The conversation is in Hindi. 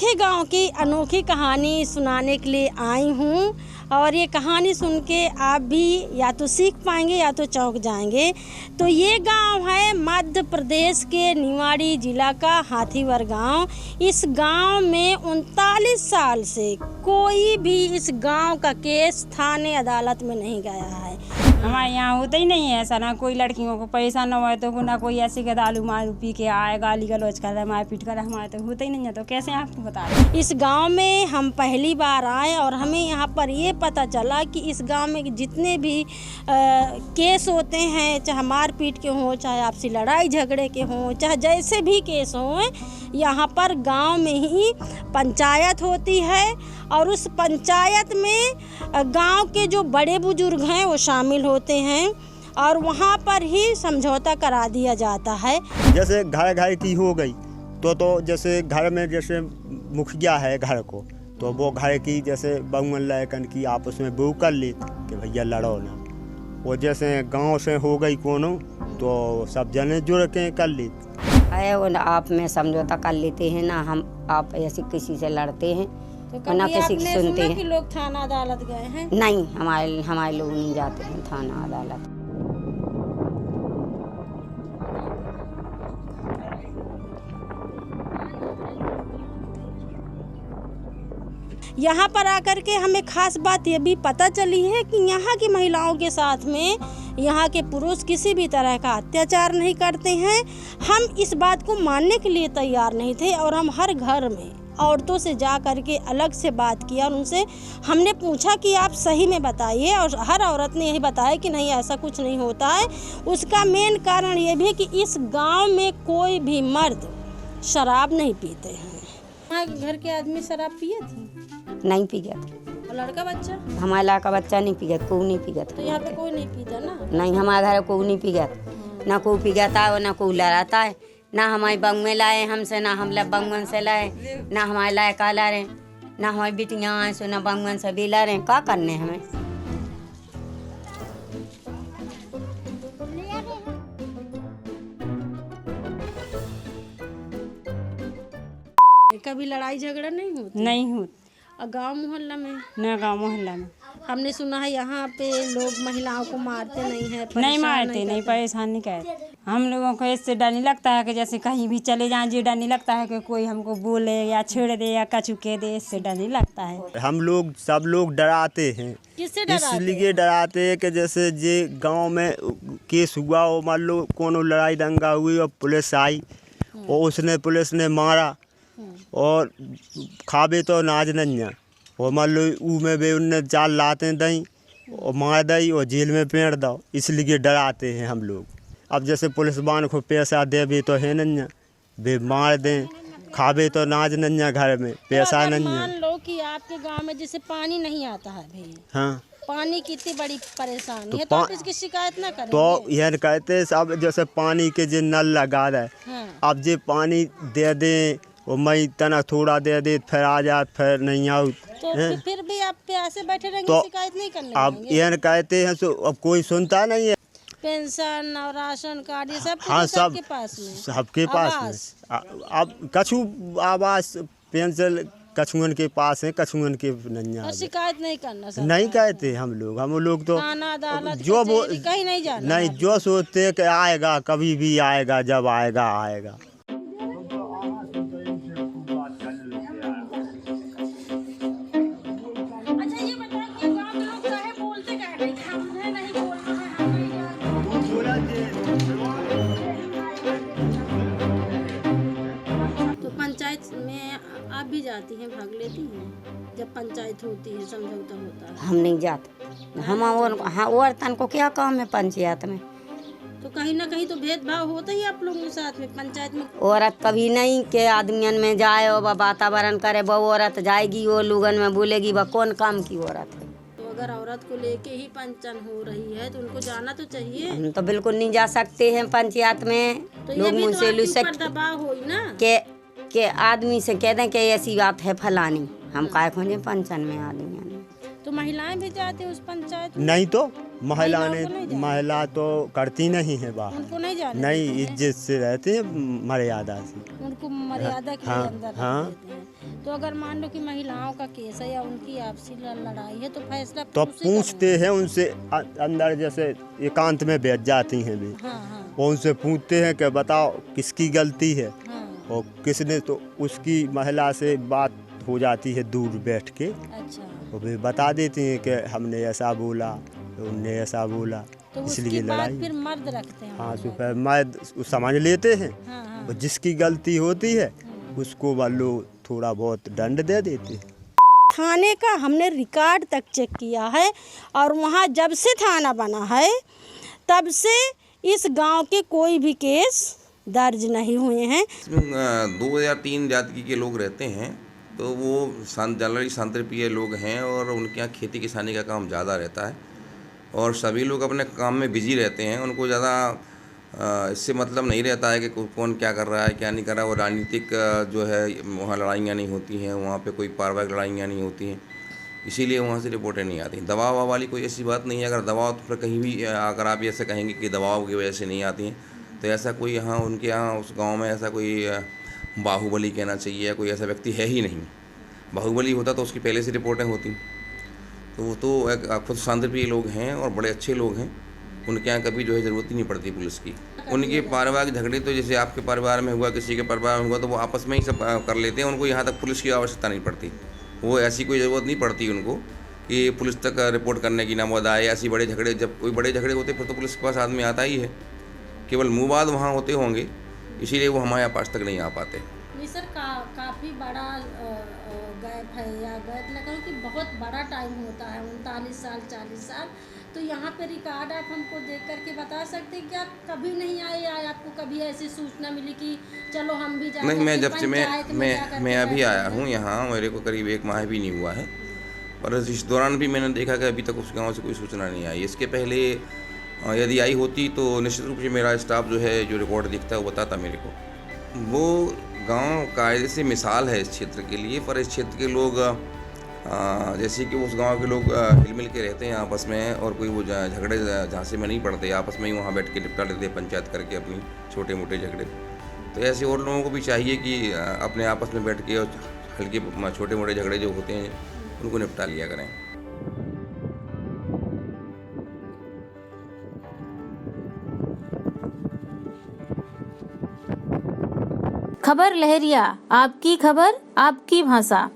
अनोखे गांव की अनोखी कहानी सुनाने के लिए आई हूं और ये कहानी सुन के आप भी या तो सीख पाएंगे या तो चौंक जाएंगे। तो ये गांव है मध्य प्रदेश के निवाड़ी जिला का हाथीवर गांव। इस गांव में 39 साल से कोई भी इस गांव का केस थाने अदालत में नहीं गया है। हमारे यहाँ होता ही नहीं है ऐसा, ना कोई लड़कियों को पैसा न हो तो ना कोई ऐसे के दारू मारू पी के आए गाली गलौज कर रहे मारपीट कर, हमारे तो होता ही नहीं है। तो कैसे आपको बता रहे? इस गांव में हम पहली बार आए और हमें यहाँ पर ये पता चला कि इस गांव में जितने भी केस होते हैं, चाहे मारपीट के हों, चाहे आपसी लड़ाई झगड़े के हों, चाहे जैसे भी केस हों, यहाँ पर गांव में ही पंचायत होती है और उस पंचायत में गांव के जो बड़े बुजुर्ग हैं वो शामिल होते हैं और वहाँ पर ही समझौता करा दिया जाता है। जैसे घर घर की हो गई तो जैसे घर में जैसे मुखिया है घर को, तो वो घर की जैसे बंगन लैकन की आपस में वो कर ली कि भैया लड़ो ना। वो जैसे गांव से हो गई कोनो तो सब जने जुड़ के कर ली है, वो आप में समझौता कर लेते हैं ना। हम आप ऐसे किसी से लड़ते हैं तो ना किसी की सुनते हैं। कि लोग थाना अदालत गए हैं? नहीं, हमारे लोग नहीं जाते हैं थाना अदालत। यहाँ पर आकर के हमें खास बात ये भी पता चली है कि यहाँ की महिलाओं के साथ में यहाँ के पुरुष किसी भी तरह का अत्याचार नहीं करते हैं। हम इस बात को मानने के लिए तैयार नहीं थे और हम हर घर में औरतों से जा कर के अलग से बात किया और उनसे हमने पूछा कि आप सही में बताइए, और हर औरत ने यही बताया कि नहीं, ऐसा कुछ नहीं होता है। उसका मेन कारण ये भी है कि इस गांव में कोई भी मर्द शराब नहीं पीते हैं। हमारे घर के आदमी शराब पिए थे? नहीं पी गया। और लड़का बच्चा? हमारे लड़का बच्चा नहीं पी गया, कोई नहीं पी गया। तो यहाँ पे कोई नहीं पीता ना? नहीं, हमारे घर कोई नहीं पी गया, ना कोई पी गया था, ना कोई लड़ाता है, ना हमारे बंगमे लाए हमसे, ना हम बंगन से लाए, ना हमारे लाए का ला रहे, ना हमारी बेटियाँ आए सो ना बंगन से भी ला रहे। क्या करने हमें? कभी लड़ाई झगड़ा नहीं होता? नहीं होता। और गांव मोहल्ला में? न गाँव मोहल्ला में हमने सुना है यहाँ पे लोग महिलाओं को मारते नहीं है, नहीं मारते, नहीं परेशान नहीं करते। हम लोगों को इससे डर नहीं लगता है कि जैसे कहीं भी चले जाएं, जो डर नहीं लगता है कि कोई हमको बोले या छेड़ दे या कछु के दे, इससे डर नहीं लगता है। हम लोग सब लोग डराते हैं। किससे डराते? इसलिए डराते हैं कि जैसे जे गांव में केस हुआ हो, मान लो कोनो लड़ाई दंगा हुई और पुलिस आई और पुलिस ने मारा और खाबे तो नाज नहीं है, और मान लो ऊ में भी उनने जाल लाते दई और मार दई और जेल में पेड़ दो, इसलिए डराते हैं हम लोग। अब जैसे पुलिस वान को पैसा दे भी तो है नहीं, वे मार दें, खाबे तो नाज नहीं है, घर में पैसा नहीं है। मान लो कि आपके गांव में जैसे पानी नहीं आता है भाई, हाँ, पानी की इतनी बड़ी परेशानी तो है, तो आप इसकी शिकायत ना करें? तो यह कहते सब जैसे पानी के जो नल लगा रहे, हाँ। अब जो पानी दे दें और मई तना थोड़ा दे दे, फिर आ जात, फिर नहीं आओ, तो फिर भी आप प्यासे बैठे रहेंगे, तो शिकायत नहीं करने अब लगेंगे? यह कहते हैं सो अब कोई सुनता नहीं है। पेंशन और राशन कार्ड ये सब हाँ, सबके पास में? सबके पास में। अब कछु आवास पेंशन कछुअन के पास है, कछुअन के नहीं और आवे। शिकायत नहीं करना सर? नहीं कहते हम लोग तो थाना अदालत जो वो कचहरी कहीं नहीं जाना? नहीं, जो सोचते हैं कि आएगा, कभी भी आएगा, जब आएगा आएगा। अच्छा ये बताइए कि गांव के लोग काहे बोलते काहे नहीं कि हमने नहीं बोलना है, हम नहीं जाना? तो पंचायत में आप भी जाती हैं, भाग लेती हैं जब पंचायत होती है, समझौता होता है? हम नहीं जाते। हम औरतन को क्या काम है पंचायत में? तो कहीं ना कहीं तो भेदभाव होता ही आप लोगों के साथ में पंचायत में? औरत कभी नहीं के आदमियन में जाए और वातावरण करे, वो औरत जाएगी वो लोगन में बोलेगी वह कौन काम की औरत है। तो अगर औरत को लेके ही पंचन हो रही है तो उनको जाना तो चाहिए। हम तो बिल्कुल नहीं जा सकते हैं पंचायत में। तो लोग ये भी मुझसे तो आपके ऊपर दबाव होई ना के आदमी से कह दें कि ऐसी बात है फलानी, हम काय खोजे पंचन में आदमी। तो महिलाएं भी जाती हैं उस पंचायत में? नहीं तो महिला तो करती नहीं है बाहर, उनको नहीं जाने नहीं देते हैं। इज्जत से रहते हैं, मर्यादा से। उनको मर्यादा के लिए हाँ, अंदर रख हाँ। देते हैं। तो अगर मान लो कि महिलाओं का केस है या उनकी आपसी लड़ाई है तो फैसला तो पुरुष ही पूछते हैं उनसे, अंदर जैसे एकांत में बैठ जाती हैं भी, करेंगे। हाँ हाँ और उनसे पूछते हैं कि बताओ किसकी गलती है, हाँ। और किसने, तो उसकी महिला से बात हो जाती है दूर बैठ के, अच्छा, वो भी बता देती हैं कि हमने ऐसा बोला, उनने ऐसा बोला, तो इसलिए उसके बाद लड़ाई। फिर मर्द रखते हैं। हाँ, वहाँ सुपर मर्द समझ लेते हैं, हाँ हाँ। और जिसकी गलती होती है उसको वो लोग थोड़ा बहुत दंड दे देते हैं। थाने का हमने रिकॉर्ड तक चेक किया है और वहाँ जब से थाना बना है तब से इस गांव के कोई भी केस दर्ज नहीं हुए हैं। इसमें 2 या 3 जाति के लोग रहते हैं, तो वो जनरली शांतिप्रिय लोग हैं और उनके यहाँ खेती किसानी का काम ज़्यादा रहता है और सभी लोग अपने काम में बिजी रहते हैं। उनको ज़्यादा इससे मतलब नहीं रहता है कि कौन क्या कर रहा है क्या नहीं कर रहा है। वो राजनीतिक जो है वहाँ लड़ाइयाँ नहीं होती हैं, वहाँ पे कोई पारिवारिक लड़ाइयाँ नहीं होती हैं, इसीलिए वहाँ से रिपोर्टें नहीं आती। दबाव वाली कोई ऐसी बात नहीं है। अगर दबाव तो फिर कहीं भी अगर आप ऐसे कहेंगे कि दबाव की वजह से नहीं आती हैं, तो ऐसा कोई यहाँ उनके यहाँ उस गांव में ऐसा कोई बाहुबली कहना चाहिए या कोई ऐसा व्यक्ति है ही नहीं। बाहुबली होता तो उसकी पहले से रिपोर्टें होती। तो वो तो एक खुद शांतिप्रिय लोग हैं और बड़े अच्छे लोग हैं, उनके यहाँ कभी जो है ज़रूरत ही नहीं पड़ती पुलिस की। उनके पारिवारिक झगड़े तो जैसे आपके परिवार में हुआ, किसी के परिवार में हुआ, तो वो आपस में ही सब कर लेते हैं। उनको यहाँ तक पुलिस की आवश्यकता नहीं पड़ती। वो ऐसी कोई ज़रूरत नहीं पड़ती उनको कि पुलिस तक रिपोर्ट करने की नौबत आए। ऐसी बड़े झगड़े, जब कोई बड़े झगड़े होते फिर तो पुलिस के पास आदमी आता ही है, केवल मुँहबाद वहाँ होते होंगे, इसीलिए वो हमारे पास तक नहीं आ पाते। नहीं सर, काफ़ी बड़ा गैप है, या गैप ना कहूँ कि बहुत बड़ा टाइम होता है, 39 साल 40 साल। तो यहाँ पे रिकॉर्ड आप हमको देख करके बता सकते हैं कि आप कभी नहीं आए या आपको कभी ऐसी सूचना मिली कि चलो हम भी जाते हैं? नहीं, मैं जब से मैं अभी आया हूँ यहाँ, मेरे को करीब 1 माह भी नहीं हुआ है, पर इस दौरान भी मैंने देखा कि अभी तक उस गाँव से कोई सूचना नहीं आई। इसके पहले यदि आई होती तो निश्चित रूप से मेरा स्टाफ जो है जो रिकॉर्ड दिखता है वो बताता मेरे को। वो गांव कायदे से मिसाल है इस क्षेत्र के लिए, पर इस क्षेत्र के लोग जैसे कि उस गांव के लोग हिल-मिल के रहते हैं आपस में, और कोई वो झगड़े झांसे में नहीं पड़ते, आपस में ही वहाँ बैठ के निपटा लेते हैं पंचायत करके अपनी छोटे मोटे झगड़े। तो ऐसे और लोगों को भी चाहिए कि अपने आपस में बैठ के और हल्के छोटे मोटे झगड़े जो होते हैं उनको निपटा लिया करें। खबर लहरिया, आपकी खबर आपकी भाषा।